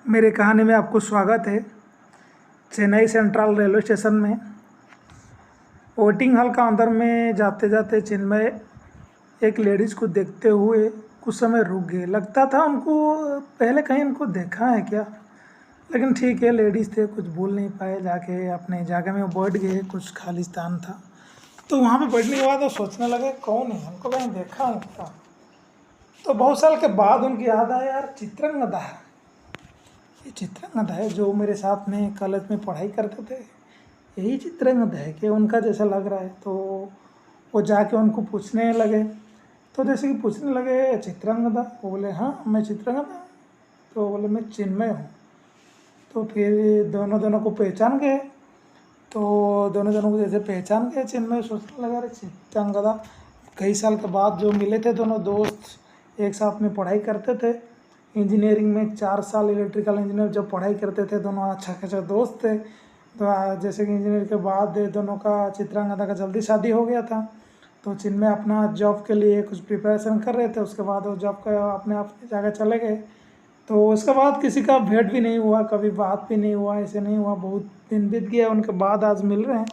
मेरे कहानी में आपको स्वागत है। चेन्नई सेंट्रल रेलवे स्टेशन में वेटिंग हॉल का अंदर में जाते जाते चिन्मय एक लेडीज़ को देखते हुए कुछ समय रुक गए। लगता था उनको पहले कहीं उनको देखा है क्या, लेकिन ठीक है, लेडीज़ थे, कुछ बोल नहीं पाए। जाके अपने जगह में बैठ गए। कुछ खालिस्तान था तो वहाँ पे बैठने के बाद वो सोचने लगे कौन है, हमको कहीं देखा हूँ क्या। तो बहुत साल के बाद उनकी याद आया, यार चित्रंगदा है, ये चित्रंगदा है जो मेरे साथ में कॉलेज में पढ़ाई करते थे, यही चित्रंगदा है कि उनका जैसा लग रहा है। तो वो जाके उनको पूछने लगे। तो जैसे कि पूछने लगे चित्रंगदा, वो बोले हाँ मैं चित्रंगदा। तो बोले मैं चिन्मय हूँ। तो फिर दोनों दोनों को पहचान गए। तो दोनों दोनों को जैसे पहचान गए, चिन्मय सोचने लगा अरे चित्रंगदा। कई साल के बाद जो मिले थे दोनों दोस्त, एक साथ में पढ़ाई करते थे इंजीनियरिंग में, 4 साल इलेक्ट्रिकल इंजीनियर जब पढ़ाई करते थे दोनों, अच्छा खासा दोस्त थे। तो जैसे कि इंजीनियर के बाद दोनों का, चित्रांगदा का जल्दी शादी हो गया था। तो चिन्मय अपना जॉब के लिए कुछ प्रिपरेशन कर रहे थे, उसके बाद वो जॉब का अपने जगह चले गए। तो उसके बाद किसी का भेंट भी नहीं हुआ, कभी बात भी नहीं हुआ, ऐसे नहीं हुआ। बहुत दिन बीत गया, उनके बाद आज मिल रहे हैं।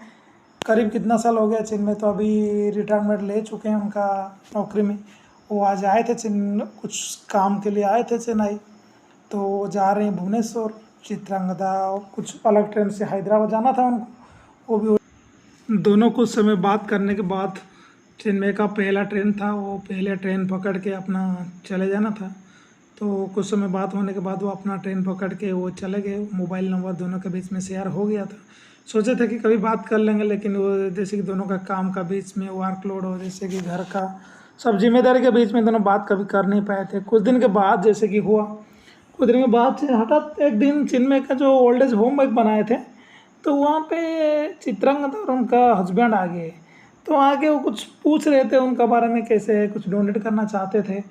करीब कितना साल हो गया, चिन्मय तो अभी रिटायरमेंट ले चुके हैं उनका नौकरी में। वो आज आए थे कुछ काम के लिए आए थे चेन्नई। तो जा रहे हैं भुवनेश्वर। चित्रांगदा कुछ अलग ट्रेन से हैदराबाद जाना था उनको, वो भी। दोनों कुछ समय बात करने के बाद चिन्मय का पहला ट्रेन था, वो पहले ट्रेन पकड़ के अपना चले जाना था। तो कुछ समय बात होने के बाद वो अपना ट्रेन पकड़ के वो चले गए। मोबाइल नंबर दोनों के बीच में शेयर हो गया था। सोचे थे कि कभी बात कर लेंगे, लेकिन वो जैसे कि दोनों का काम का बीच में वर्कलोड हो, जैसे कि घर का सब जिम्मेदारी के बीच में दोनों बात कभी कर नहीं पाए थे। कुछ दिन के बाद जैसे कि हुआ, कुछ दिन के बाद हठात एक दिन चिन्मय का जो ओल्ड एज होम एक बनाए थे, तो वहाँ पे चित्रांगदा और उनका हस्बैंड आ गए। तो आगे वो कुछ पूछ रहे थे उनका बारे में, कैसे है, कुछ डोनेट करना चाहते थे।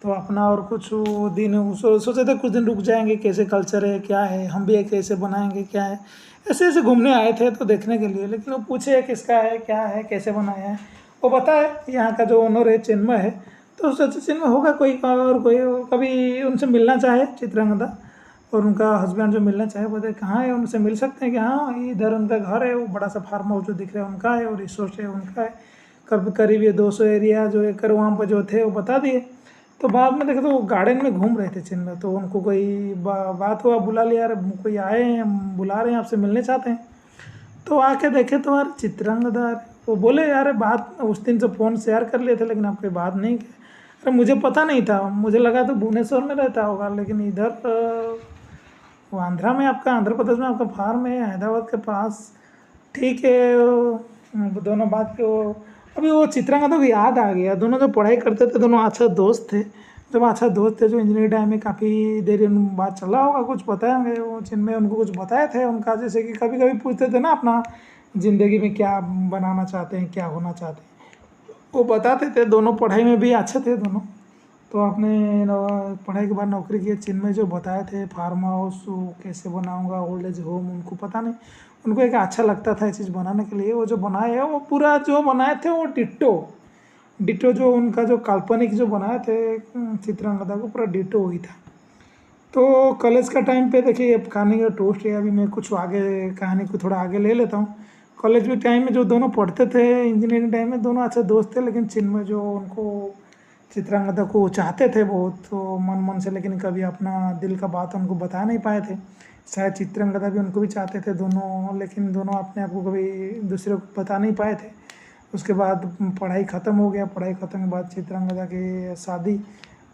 तो अपना और कुछ वो दिन सोचे थे कुछ दिन रुक जाएंगे, कैसे कल्चर है, क्या है, हम भी कैसे बनाएंगे, क्या है, ऐसे ऐसे घूमने आए थे तो देखने के लिए। लेकिन वो पूछे किसका है, क्या है, कैसे बनाया है, वो बताए यहाँ का जो ओनर है चिन्मय है। तो सोचे चिन्मय होगा कोई और कोई, कभी उनसे मिलना चाहे चित्रांगदा और उनका हस्बैंड जो मिलना चाहे, बोलते कहाँ है, उनसे मिल सकते हैं कि हाँ इधर उनका घर है, वो बड़ा सा फार्म हाउस जो दिख रहा है उनका है, और रिसोर्ट है उनका है। करीब ये 200 एरिया जो एकड़ वहाँ पर जो थे वो बता दिए। तो बाद में देखे तो वो गार्डन में घूम रहे थे चिन्मय। तो उनको कोई बात हुआ, बुला लिया, यार कोई आए हैं, बुला रहे हैं, आपसे मिलने चाहते हैं। तो आके देखे तो यार चित्रांगदा। वो बोले यार बात उस दिन से फ़ोन शेयर कर लिए थे, लेकिन आपकी बात नहीं की। अरे मुझे पता नहीं था, मुझे लगा तो भुवनेश्वर में रहता होगा, लेकिन इधर वो आंध्रा में, आपका आंध्र प्रदेश में आपका फार्म है, हैदराबाद के पास। ठीक है, वो दोनों बात के वो अभी वो चित्रांगदा को याद आ गया। दोनों जो पढ़ाई करते थे दोनों अच्छा दोस्त थे, जब अच्छा दोस्त थे जो इंजीनियरिंग टाइम में काफ़ी देर बात चल रहा होगा, कुछ बताएंगे वो जिनमें उनको कुछ बताए थे उनका। जैसे कि कभी कभी पूछते थे ना अपना ज़िंदगी में क्या बनाना चाहते हैं, क्या होना चाहते हैं, वो बताते थे। दोनों पढ़ाई में भी अच्छे थे दोनों। तो आपने पढ़ाई के बाद नौकरी की। चिन्मय जो बताए थे फार्म हाउस वो कैसे बनाऊंगा, ओल्ड एज होम, उनको पता नहीं, उनको एक अच्छा लगता था ये चीज़ बनाने के लिए। वो जो बनाए हैं वो पूरा जो बनाए थे वो डिट्टो डिट्टो, जो उनका जो काल्पनिक जो बनाए थे चित्रांगदा को, पूरा डिट्टो वही था। तो कॉलेज का टाइम पे देखिए, अब कहानी का टोस्ट है, अभी मैं कुछ आगे कहानी को थोड़ा आगे ले लेता हूँ। कॉलेज में टाइम में जो दोनों पढ़ते थे इंजीनियरिंग टाइम में, दोनों अच्छे दोस्त थे, लेकिन चिन्मय जो उनको चित्रांगदा को चाहते थे बहुत, तो मन मन से, लेकिन कभी अपना दिल का बात उनको बता नहीं पाए थे। शायद चित्रांगदा भी उनको भी चाहते थे दोनों, लेकिन दोनों अपने आप को कभी दूसरे को बता नहीं पाए थे। उसके बाद पढ़ाई ख़त्म हो गया, पढ़ाई ख़त्म के बाद चित्रांगदा की शादी,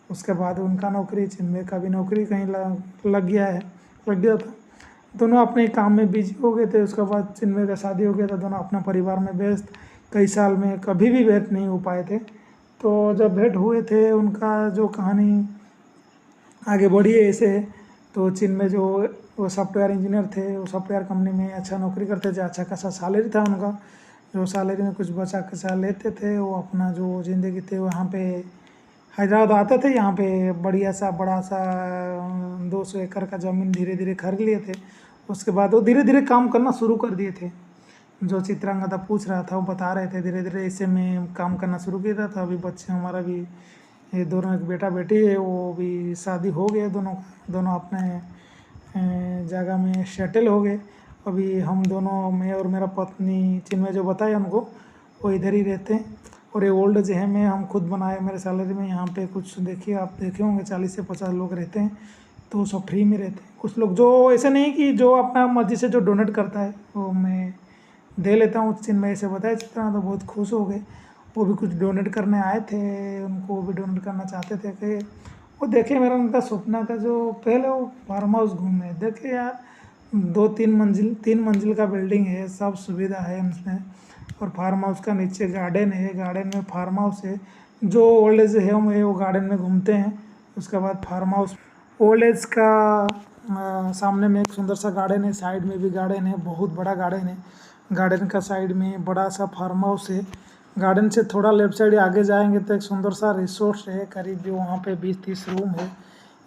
उसके बाद उनका नौकरी, चिन्मय का भी नौकरी कहीं लग गया था। दोनों अपने काम में बिजी हो गए थे। उसके बाद चिन्मय का शादी हो गया था, दोनों अपना परिवार में व्यस्त, कई साल में कभी भी भेंट नहीं हो पाए थे। तो जब भेंट हुए थे, उनका जो कहानी आगे बढ़ी है ऐसे है। तो चिन्मय जो वो सॉफ्टवेयर इंजीनियर थे, वो सॉफ्टवेयर कंपनी में अच्छा नौकरी करते थे, अच्छा खासा सैलरी था उनका। जो सैलरी में कुछ बचा खचा लेते थे, वो अपना जो ज़िंदगी थे वहाँ पे हैदराबाद आते थे। यहाँ पे बढ़िया सा बड़ा सा 200 एकड़ का ज़मीन धीरे धीरे खरीद लिए थे। उसके बाद वो धीरे धीरे काम करना शुरू कर दिए थे। जो चित्रांगदा पूछ रहा था वो बता रहे थे, धीरे धीरे ऐसे में काम करना शुरू किया था। अभी बच्चे हमारा भी, ये दोनों एक बेटा बेटी है, वो भी शादी हो गया दोनों का। दोनों अपने जगह में सेटल हो गए। अभी हम दोनों, मैं और मेरा पत्नी चिन्मय जो बताया हमको, वो इधर ही रहते हैं। और ये ओल्ड एज होम में हम खुद बनाए मेरे सैलरी में। यहाँ पे कुछ देखिए, आप देखे होंगे 40 से 50 लोग रहते हैं, तो सब फ्री में रहते हैं। कुछ लोग जो ऐसे नहीं कि जो अपना मर्जी से जो डोनेट करता है वो मैं दे लेता हूँ। चिन्मय से बताया चित्रा तो बहुत खुश हो गए। वो भी कुछ डोनेट करने आए थे, उनको वो भी डोनेट करना चाहते थे कि वो देखे मेरा उनका सपना का जो पहले वो फार्म हाउस घूमे। देखे यार, 3 मंजिल का बिल्डिंग है, सब सुविधा है उसमें। और फार्म हाउस का नीचे गार्डन है, गार्डन में फार्म हाउस है। जो ओल्ड एज होम है वो गार्डन में घूमते हैं। उसके बाद फार्म हाउस ओल्ड एज का सामने में एक सुंदर सा गार्डन है, साइड में भी गार्डन है, बहुत बड़ा गार्डन है। गार्डन का साइड में बड़ा सा फार्म हाउस है। गार्डन से थोड़ा लेफ्ट साइड आगे जाएंगे तो एक सुंदर सा रिसोर्ट है, करीब भी वहाँ पे 20-30 रूम है।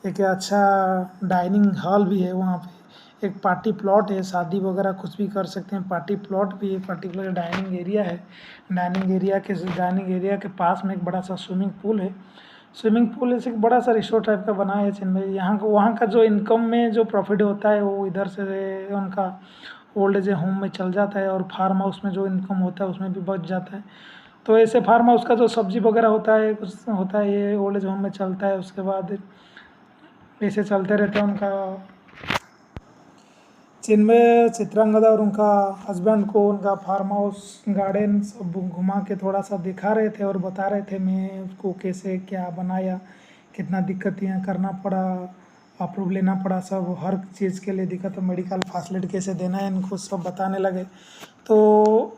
एक अच्छा डाइनिंग हॉल भी है वहाँ पे। एक पार्टी प्लॉट है, शादी वगैरह कुछ भी कर सकते हैं। पार्टी प्लॉट भी है, पर्टिकुलर डाइनिंग एरिया है। डाइनिंग एरिया के पास में एक बड़ा सा स्विमिंग पूल है। स्विमिंग पूल ऐसे एक बड़ा सा रिसोर्ट टाइप का बना है जिनमें यहाँ को वहाँ का जो इनकम में जो प्रॉफिट होता है वो इधर से उनका ओल्ड एज होम में चल जाता है, और फार्म हाउस में जो इनकम होता है उसमें भी बच जाता है। तो ऐसे फार्म हाउस का जो सब्जी वगैरह होता है, कुछ होता है, ये ओल्ड एज होम में चलता है। उसके बाद ऐसे चलते रहते हैं उनका। जिनमें चित्रांगदा और उनका हस्बैंड को उनका फार्म हाउस गार्डन सब घुमा के थोड़ा सा दिखा रहे थे और बता रहे थे मैं उसको कैसे क्या बनाया, कितना दिक्कत यहाँ करना पड़ा, अप्रूव लेना पड़ा, सब हर चीज़ के लिए दिक्कत, मेडिकल फैसिलिटी कैसे देना है इनको सब बताने लगे। तो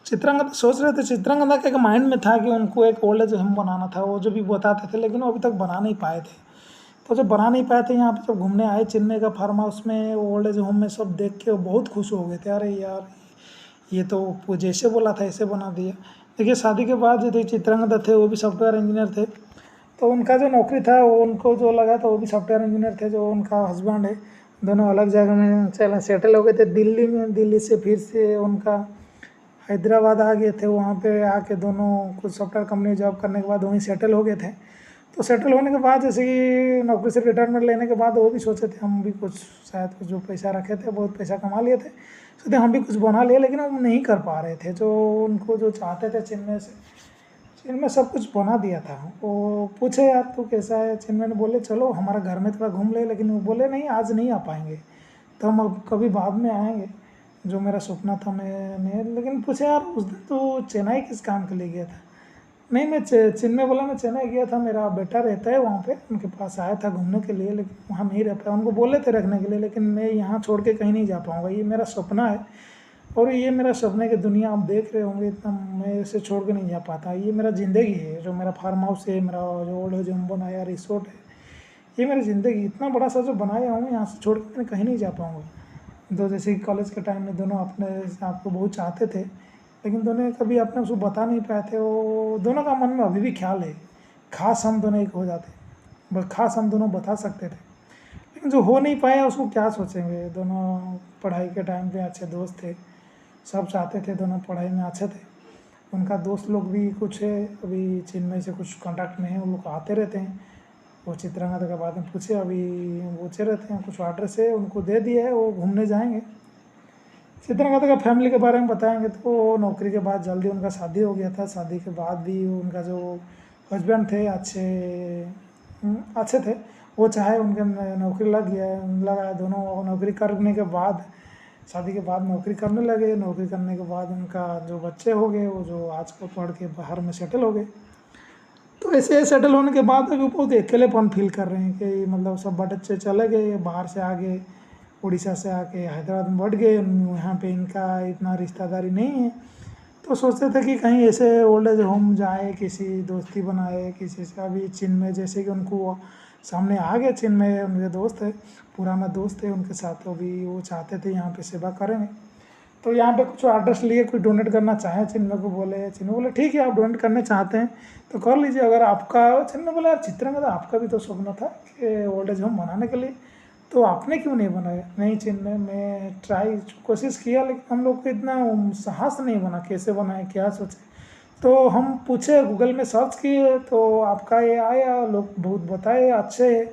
चित्रांगदा सोच रहे थे, चित्रांगदा के माइंड में था कि उनको एक ओल्ड एज होम बनाना था, वो जो भी बताते थे, लेकिन वो अभी तक बना नहीं पाए थे। तो जब बना नहीं पाए थे, यहाँ पे जब घूमने आए चेन्नई का फार्म हाउस में, ओल्ड एज होम में, सब देख के वो बहुत खुश हो गए थे। अरे यार, ये तो वो जैसे बोला था ऐसे बना दिया। देखिए, शादी के बाद जो चित्रांगदा थे वो भी सॉफ्टवेयर इंजीनियर थे। तो उनका जो नौकरी था वो उनको जो लगा था, वो भी सॉफ्टवेयर इंजीनियर थे। जो उनका हस्बैंड है, दोनों अलग जगह में चला सेटल हो गए थे दिल्ली में। दिल्ली से फिर से उनका हैदराबाद आ गए थे। वहाँ पे आके दोनों कुछ सॉफ्टवेयर कंपनी में जॉब करने के बाद वहीं सेटल हो गए थे। तो सेटल होने के बाद जैसे कि नौकरी से रिटायरमेंट लेने के बाद वो भी सोचे थे हम भी कुछ, शायद कुछ जो पैसा रखे थे, बहुत पैसा कमा लिए थे, सोचते हम भी कुछ बना लिए, लेकिन वो नहीं कर पा रहे थे जो उनको जो चाहते थे। चिन्मय से, चिन्मय सब कुछ बना दिया था। वो पूछे यार तू कैसा है, चिन्मय ने बोले चलो हमारा घर में थोड़ा घूम ले, लेकिन वो बोले नहीं आज नहीं आ पाएंगे, तो हम अब कभी बाद में आएंगे। जो मेरा सपना था मैंने, लेकिन पूछे यार उस दिन तो चेन्नई किस काम के लिए गया था। नहीं, मैं चिन्मय बोला मैं चेन्नई गया था, मेरा बेटा रहता है वहाँ पे, उनके पास आया था घूमने के लिए, लेकिन वहाँ नहीं रह पाया। उनको बोले थे रखने के लिए, लेकिन मैं यहाँ छोड़ के कहीं नहीं जा पाऊँगा, ये मेरा सपना है, और ये मेरा सपने की दुनिया आप देख रहे होंगे, इतना मैं इसे छोड़ के नहीं जा पाता। ये मेरा ज़िंदगी है, जो मेरा फार्म हाउस है, मेरा जो ओल्ड एज होम बनाया रिसोर्ट है, ये मेरी ज़िंदगी इतना बड़ा सा जो बनाया हूँ, यहाँ से छोड़ के मैं कहीं नहीं जा पाऊँगा। तो जैसे कि कॉलेज के टाइम में दोनों अपने आप को बहुत चाहते थे, लेकिन दोनों कभी अपने उसको बता नहीं पाए थे। वो दोनों का मन में अभी भी ख्याल है, खास हम दोनों एक हो जाते, बस खास हम दोनों बता सकते थे, लेकिन जो हो नहीं पाया उसको क्या सोचेंगे। दोनों पढ़ाई के टाइम पे अच्छे दोस्त थे, सब चाहते थे, दोनों पढ़ाई में अच्छे थे। उनका दोस्त लोग भी कुछ है अभी चिन्मय से कुछ कांटेक्ट में है, उन लोग आते रहते हैं। वो चित्रांगदा के बारे में पूछे, अभी पूछे रहते हैं, कुछ एड्रेस है उनको दे दिया है, वो घूमने जाएंगे। चित्रांगदा का फैमिली के बारे में बताएंगे तो नौकरी के बाद जल्दी उनका शादी हो गया था। शादी के बाद भी उनका जो हस्बैंड थे अच्छे थे। वो चाहे उनके नौकरी लगा है, दोनों नौकरी करने के बाद, शादी के बाद नौकरी करने लगे। नौकरी करने के बाद उनका जो बच्चे हो गए, वो जो आज को पढ़ के बाहर में सेटल हो गए। तो ऐसे सेटल होने के बाद अभी बहुत अकेलेपन फील कर रहे हैं कि मतलब सब बच्चे चले गए, बाहर से आ गए, उड़ीसा से आके हैदराबाद में बढ़ गए, यहाँ पे इनका इतना रिश्तेदारी नहीं है। तो सोचते थे कि कहीं ऐसे ओल्ड एज होम जाए, किसी दोस्ती बनाए किसी से। अभी चिन्मय जैसे कि उनको सामने आ गए, चिन्मय उनके दोस्त है, पुराना दोस्त है, उनके साथ तो अभी वो चाहते थे यहाँ पे सेवा करेंगे। तो यहाँ पे कुछ एड्रेस लिए कोई डोनेट करना चाहे, चिन्मय को बोले, चिन्मय बोले ठीक है आप डोनेट करने चाहते हैं तो कर लीजिए। अगर आपका, चिन्मय बोला यार चित्रांगदा आपका भी तो सपना था कि ओल्ड एज होम बनाने के लिए, तो आपने क्यों नहीं बनाया। नहीं चिन्मय, मैं कोशिश किया, लेकिन हम लोग को इतना साहस नहीं बना कैसे बनाए, क्या सोचे। तो हम पूछे, गूगल में सर्च किए तो आपका ये आया, लोग बहुत बताए अच्छे है,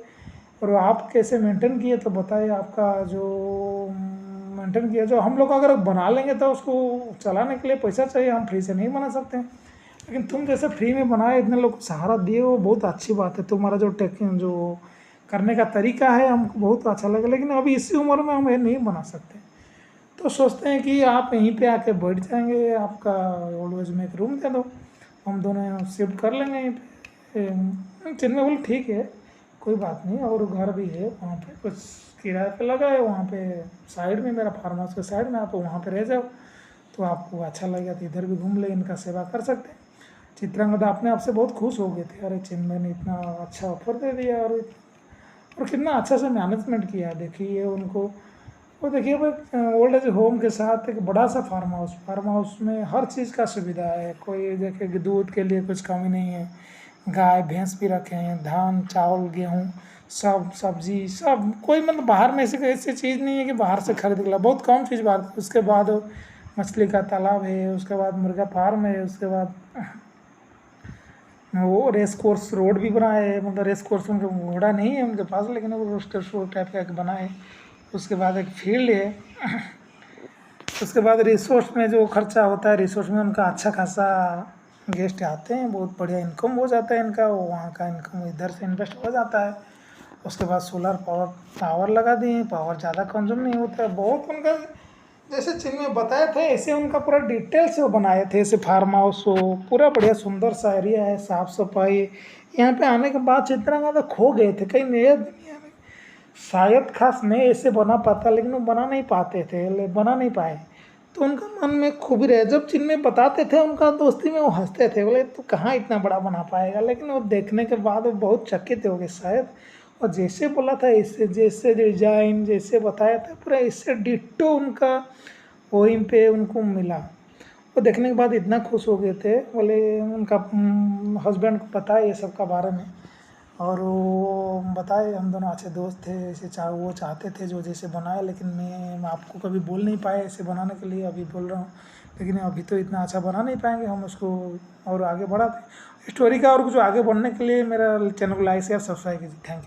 और आप कैसे मेंटेन किए तो बताइए। आपका जो मेंटेन किया, जो हम लोग अगर बना लेंगे तो उसको चलाने के लिए पैसा चाहिए, हम फ्री से नहीं बना सकते हैं। लेकिन तुम जैसे फ्री में बनाए, इतने लोग को सहारा दिए, वो बहुत अच्छी बात है। तुम्हारा जो करने का तरीका है हमको बहुत अच्छा लगा, लेकिन अभी इसी उम्र में हम ये नहीं बना सकते। तो सोचते हैं कि आप यहीं पे आके बैठ जाएंगे, आपका ओल्ड एज में एक रूम दे दो, हम दोनों शिफ्ट कर लेंगे यहीं पे। चिन्मय बोले ठीक है, कोई बात नहीं, और घर भी है वहाँ पे, कुछ किराए पे लगा है वहाँ पे साइड में, मेरा फार्म हाउस के साइड में, आप वहाँ पे रह जाओ तो आपको अच्छा लगेगा, तो इधर भी घूम ले, इनका सेवा कर सकते हैं। चित्रांगदा अपने आप से बहुत खुश हो गए थे, अरे चिन्मय ने इतना अच्छा ऑफर दे दिया, और कितना अच्छा से मैनेजमेंट किया। देखिए उनको, वो देखिए भाई ओल्ड एज होम के साथ एक बड़ा सा फार्म हाउस में हर चीज़ का सुविधा है। कोई देखिए कि दूध के लिए कुछ कमी नहीं है, गाय भैंस भी रखे हैं, धान चावल गेहूँ सब, सब्जी सब, कोई मतलब बाहर में ऐसी चीज़ नहीं है कि बाहर से खरीद के ला, बहुत कम चीज़ बाहर। उसके बाद मछली का तालाब है, उसके बाद मुर्गा फार्म है, उसके बाद वो रेस कोर्स रोड भी बना है, मतलब रेस कोर्स उनका घोड़ा नहीं है उनके पास, लेकिन वो रोस्टर रोड टाइप का एक बना है। उसके बाद एक फील्ड है। उसके बाद रिसोर्स में जो खर्चा होता है, रिसोर्स में उनका अच्छा खासा गेस्ट आते हैं, बहुत बढ़िया इनकम हो जाता है इनका, वहाँ का इनकम इधर से इन्वेस्ट हो जाता है। उसके बाद सोलर पावर लगा दिए, पावर ज़्यादा कंज्यूम नहीं होता है, बहुत उनका जैसे चिन्ह में बताए थे ऐसे उनका पूरा डिटेल से वो बनाए थे। ऐसे फार्म हाउस हो, पूरा बढ़िया सुंदर सा एरिया है, साफ सफाई। यहाँ पे आने के बाद चित्रांगदा खो गए थे कहीं नया दुनिया में, शायद खास नहीं ऐसे बना पाता, लेकिन वो बना नहीं पाते थे, बना नहीं पाए। तो उनका मन में खूबी रहे, जब चिन्ह में बताते थे उनका दोस्ती में वो हंसते थे, बोले तो कहाँ इतना बड़ा बना पाएगा, लेकिन वो देखने के बाद वो बहुत चकित हो गए शायद। और जैसे बोला था इससे, जैसे डिजाइन जैसे बताया था पूरा इससे डिट्टो उनका वहीं पे उनको मिला। वो देखने के बाद इतना खुश हो गए थे, बोले उनका हस्बैंड को पता है ये सब का बारे में, और वो बताए हम दोनों अच्छे दोस्त थे, ऐसे वो चाहते थे जो जैसे बनाए, लेकिन मैं आपको कभी बोल नहीं पाए ऐसे बनाने के लिए, अभी बोल रहा हूँ। लेकिन अभी तो इतना अच्छा बना नहीं पाएंगे हम उसको, और आगे बढ़ाते स्टोरी का, और कुछ आगे बढ़ने के लिए मेरा चैनल को लाइक शेयर सब्सक्राइब कीजिए। Thank you.